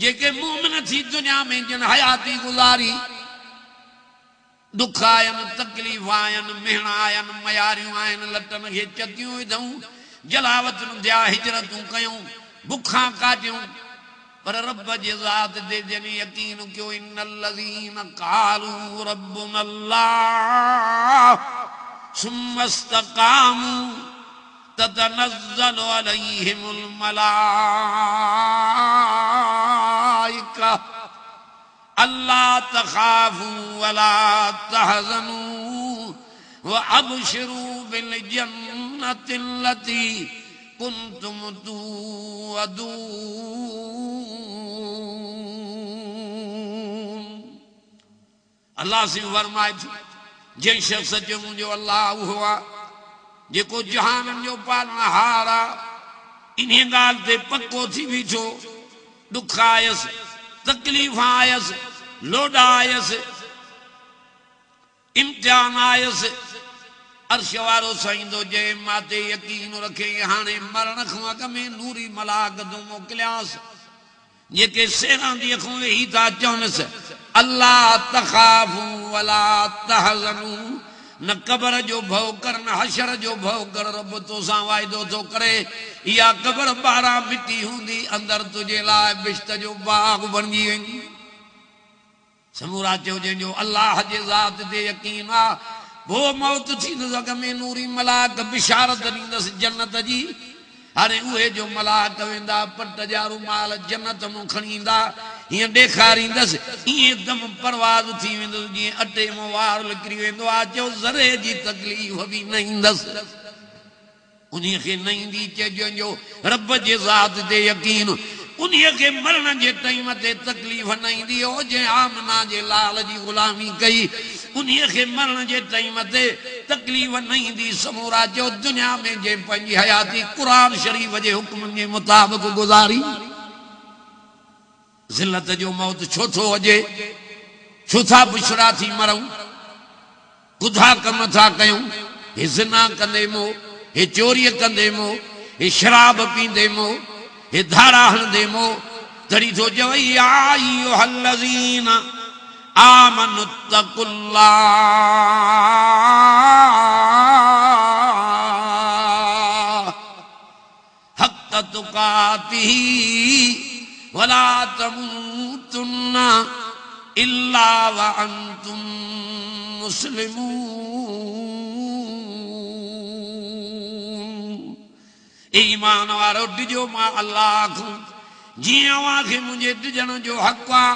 जेके मोमिन थी दुनिया में जिन हयाती गुजारी दुख आयन तकलीफ़ आयन मेहण आयन मयारियूं आयन लटन खे चतियूं विधऊं जलावतूं दिया हिजरतूं कयूं बुखा काटियूं पर रब जे ज़ात ते जन यकीन कयो इन्नल्लज़ीन क़ालू रब्बुनल्लाह सुम्मा इस्तक़ामू ततनज़्ज़लु अलैहिमुल मलाइका अल्ला तखाफू वला तहज़नू व अबशिरू बिल जन्नतिल्लती कुंतुम तुअदून। अल्लाह से फरमाए जे शख्स जो मुझो अल्लाह हुआ जेको जहानन जो पालनहार आ इन्हीं गाल ते पक्को थी बीठो दुख आयस तकलीफ़ आयस लोड आयस इम्तिहान आयस अर्श वारो साईंदो जे माते यकीन रखे हाणे मरण खां अॻ में नूरी मलाकतूं मोकिलियांस जेके सेरां दी अखों वेही था चवनसि अल्लाह तखाफू वला तहज़नू न कबर जो भव कर न हशर जो भव कर रब तोसां वाइदो थो करे या कबर 12 मिट्टी हूंदी अंदर तुझे लाइ बिश्त जो बाग बणजी वेंदी। समूरा चयो जंहिंजो अल्लाह जे ज़ात ते यकीन आ वो मौत थी न अॻ में नूरी मलाक बिशारत ॾींदसि जन्नत जी। हाणे उहे जो मलाक वेंदा पट जा रुमाल जन्नत मां खणी ईंदा हीअं ॾेखारींदसि ईअं दम परवाज़ थी वेंदुसि जीअं अटे मां वार निकिरी वेंदो आहे। चयो ज़रे जी तकलीफ़ बि न ईंदसि उन्हीअ खे न ईंदी चइजो रब जे ज़ात ते यकीन उन्हीअ खे मरण जे टाइम ते तकलीफ़ न ईंदी हो जंहिं आमना जे लाल जी ग़ुलामी कई उन्हीअ खे मरण जे टाइम ते तकलीफ़ न ईंदी। समूरा चयो दुनिया में जे पंहिंजी हयाती क़ुरान शरीफ़ जे हुक्मनि जे मुताबिक़ गुज़ारी ज़िल्लत जो मौत छो थो अचे छो था बुशरा थी मरूं कुधा कम था कयूं हे ज़िना कंदे मो हे चोरी कंदे मो हे शराब पींदे मो हे धारा हणंदे मो तड़ी थो चवई या अय्युहल्लज़ीन आमनुत्तकुल्लाह हक़्क़ तुक़ातिही वला तमूतुन्न इल्ला व अंतुम मुस्लिमून। ईमान वारो डिजो मां अल्लाह को जियां वाखे मुझे डिजण जो हक़ आ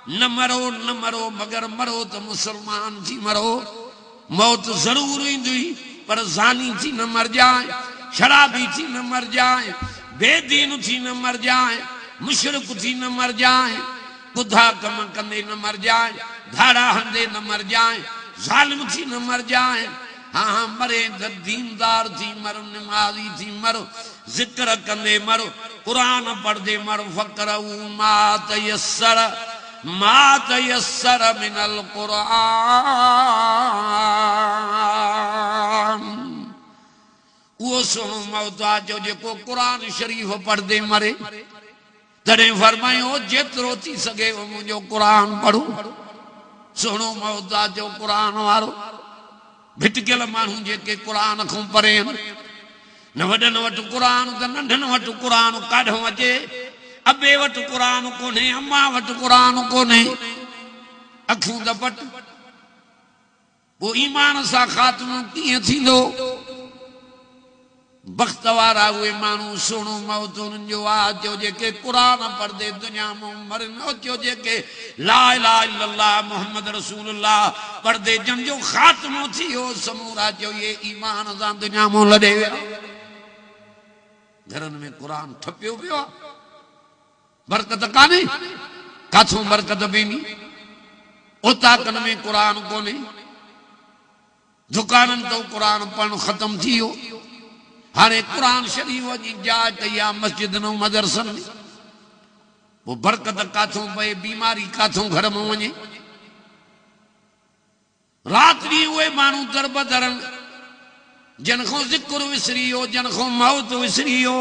न मरो मगर मरो तो मुसलमान थी मरो। मौत जरूर ईंदी पर ज़ानी थी न मर जाए शराबी थी न मर जाए बेदीन थी न मर जाए मुशरिक थी न मर जाए कुधा कम कंदे न मर जाए धाड़ा हंदे न मर जाए जालिम थी न मर जाए। हाँ मरे तो दीनदार थी मरो नमाजी थी मरो जिक्र कंदे मरो कुरान पढ़दे मरो फकरऊ मा तयस्सर मिनल कुरान। वो सुनो मौत आ जो जेको कुरान शरीफ पढ़दे मरे तॾहिं फरमायो जेतिरो थी सघे मुंहिंजो कुरान पढ़ो। सुनो मौत आ जो कुरान वारो भिटकियल माण्हू जेके कुरान खां परे न वॾनि वटि कुरान त नंढनि वटि कुरान काॾों अचे अबे वटि कुरान कोन्हे अम्मा वटि कुरान कोन्हे अखियूं त पट पोइ ईमान सां ख़ात्मो कीअं थींदो। बख़्त वारा उहे माण्हू सुहिणो मौत उन्हनि जो आहे जो जेके क़ुरान पढ़दे दुनिया में मरनि जो जेके ला इलाहा इल्लल्लाह मुहम्मद रसूलुल्लाह पढ़दे जन जो ख़ात्मो थी वियो समूरा जो ये ईमान सां दुनिया में लॾे विया। घरनि में क़ुरान ठपियो पियो आहे बरकत कान्हे काथों बरकत पवंदी ओताकनि में क़ुरान कोन्हे दुकाननि तो क़ुरान पढ़णु ख़तम थी वियो। हाणे कुरान शरीफ जी जाइ कई आहे मस्जिदनि ऐं मदरसनि में पोइ बरकत काथों पए बीमारी काथों घर में वञे। राति ॾींहुं उहे माण्हू जन को जिक्र विसरी वियो जन को मौत विसरी वियो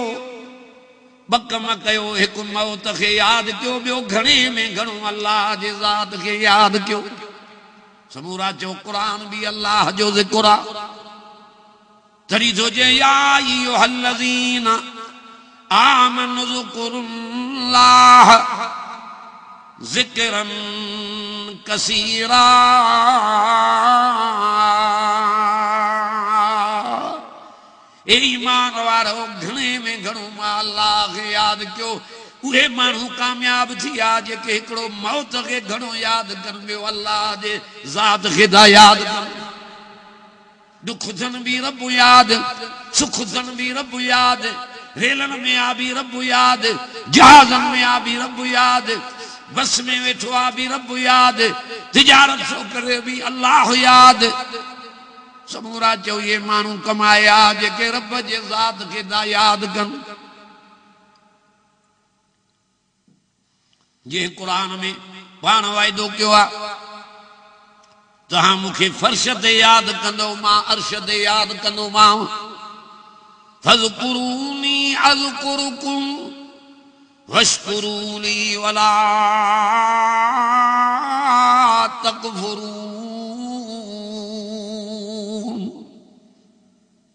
बकम कयो एक मौत के याद क्यों बियो घणे में घणो अल्लाह जे ज़ात के याद क्यों समूरा चो कुरान भी अल्लाह जो ज़िक्र आ तरी सोचे या अय्युहल्लज़ीना आमनु ज़कुरुल्लाह ज़िक्रन कसीरा ए ईमान वारो घणे में घणो मां अल्लाह के याद क्यों उहे मानू कामयाब थी आज के एकड़ो मौत के घणो याद कर बियो अल्लाह जे ज़ात के दा याद कर दुख थन भी रब याद सुख थन भी रब याद रेलन में आ भी रब याद जहाजन में आ भी रब याद बस में वेठो आ भी रब याद तिजारत सो करे भी अल्लाह याद समूरा चो ये मानू कमाया जेके रब जे ज़ात के दा याद कन जे कुरान में पाण वायदो कयो आ तहां मुखे फर्श ते याद कंदो मां अर्श ते याद कंदो मां फज़कुरूनी अज़कुरुकुम वश्कुरूली वला तकफुरून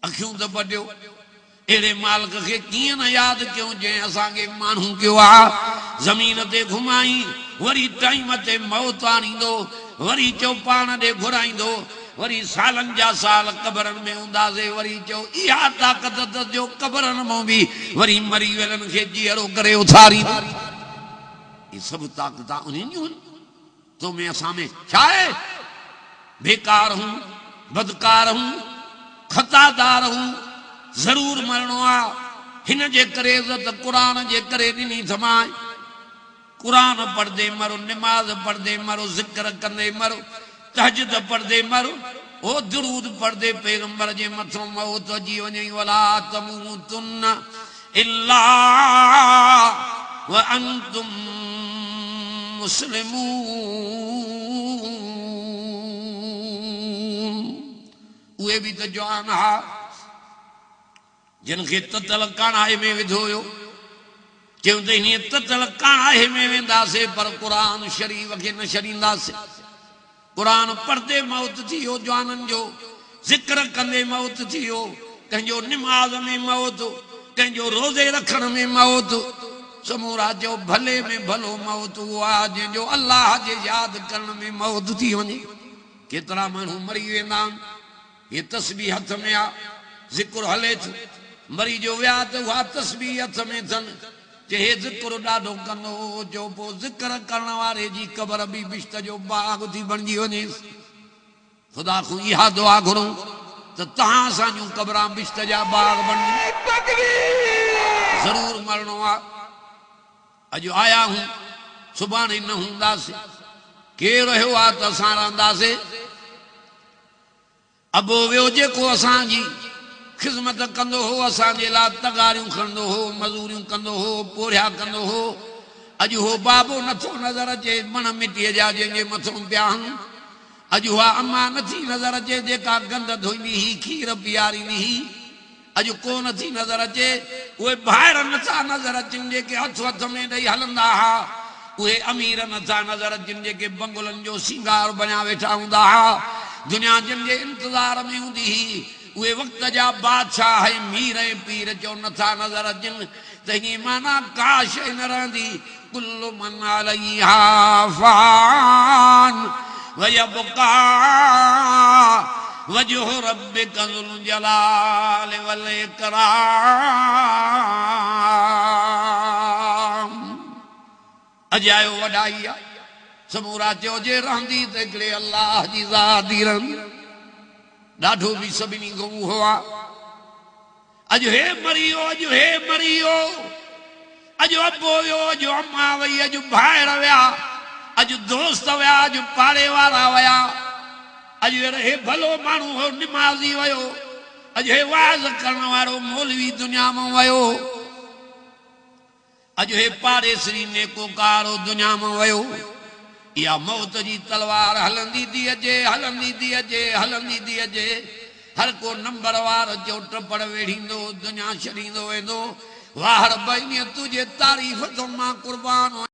अखियों तो पढ़ियो एड़े मालिक के किए न याद क्यों जे असांखे मानू क्यों आ जमीन ते घुमाई वरी टाइम ते मौत आणींदो वरी चो पाण दे घुराईंदो वरी सालन जा साल कबरन में हुंदासे वरी चो इहा ताकत त जो कबरन में भी वरी मरी वेलन के जीअरो करे उथारी ये सब ताकतां उन्हीं जूं तो मैं असां में छा है बेकार हूं बदकार हूं खतादार हूं जरूर मरणो आ हिन जे करे त कुरान जे करे ॾिनी थमाए कुरान पढ़दे मरो नमाज पढ़दे मरो जिक्र कंदे मरो तहज्जुद पढ़दे मरो ओ दुरूद पढ़दे पैगंबर जे मथों मौत अची वञे वला तमूतुन इल्ला व अंतुम मुस्लिमून उहे भी तो जवान हा जिनके ततल काणाए में विधो हुयो चयूं त हीअं ततल काणाए में वेंदासीं पर कुरान शरीफ़ खे न छॾींदासीं कुरान पढ़दे मौत थी वियो जवाननि जो ज़िक्र कंदे मौत थी वियो कंहिंजो निमाज़ में मौत कंहिंजो रोज़े रखण में मौत समूरा जो भले में भलो मौत उहो आहे जंहिंजो अल्लाह जे यादि करण में मौत थी वञे केतिरा माण्हू मरी वेंदा आहिनि ये तस्बीह हथ में आ ज़िक्र हले थो मरी जो विया त उहा तस्बीह हथ में अथनि जे हे ज़िक्र ॾाढो कंदो जो पोइ ज़िक्र करण वारे जी क़बर बि बिश्त जो बाग़ थी बणिजी वञे ख़ुदा खां इहा दुआ घुरूं त तव्हां असांजूं क़बरां बिश्त जा बाग़ बणिजनि ज़रूर मरणो आहे अॼु आया हूं सुभाणे न हूंदासीं केरु रहियो आहे त असां रहंदासीं अबो वियो जेको असांजी खिदमत कंदो हो असांजे लाइ तगारियूं खणंदो हो मज़ूरियूं कंदो हो पोरिया कंदो हो अॼु हो बाबो नथो नज़र अचे मण मिटीअ जा जंहिंजे मथां पिया आहिनि अॼु उहा अम्मा नथी नज़र अचे जेका गंद धोईंदी हुई खीर पीआरींदी हुई अॼु को नथी नज़र अचे उहे ॿाहिरि नथा नज़र अचनि जेके हथ हथ में ॾेई हलंदा हुआ उहे अमीर नथा नज़र अचनि जेके बंगुलनि जो सिंगार बणिया वेठा हूंदा हुआ दुनिया जिन जे इंतज़ार में हूंदी हुई उहे वक़्त जा बादशाह मीर ऐं पीर जो नथा नज़र अचनि त हीअं माना का शइ न रहंदी कुल्लु मन अलैहा फ़ान वयबका वजह रब्बिका ज़ुल जलाल वल इकराम अजायो वॾाई आहे समूरा चयो जे रहंदी त हिकिड़े अल्लाह जी ज़ात ई रहंदी ॾाढो बि सभिनी खां उहो आहे अॼु हे मरी वियो अॼु हे मरी वियो अॼु अबो वियो अॼु अम्मा वई अॼु भाइर विया अॼु दोस्त विया अॼु पाड़े वारा विया अॼु हे भलो माण्हू हो निमाज़ी वियो अॼु हे वाज़ करण वारो मौलवी दुनिया मां वियो अॼु हे पाड़ेसरी नेकोकार दुनिया मां वियो या मौत जी तलवार हलंदी थी अचे हलंदी थी अचे हलंदी थी अचे हर को नंबर वार जो टपड़ वेढ़ींदो दुनिया छॾींदो वेंदो वाह रब्बा तुझे तारीफ तो मां कुर्बान हो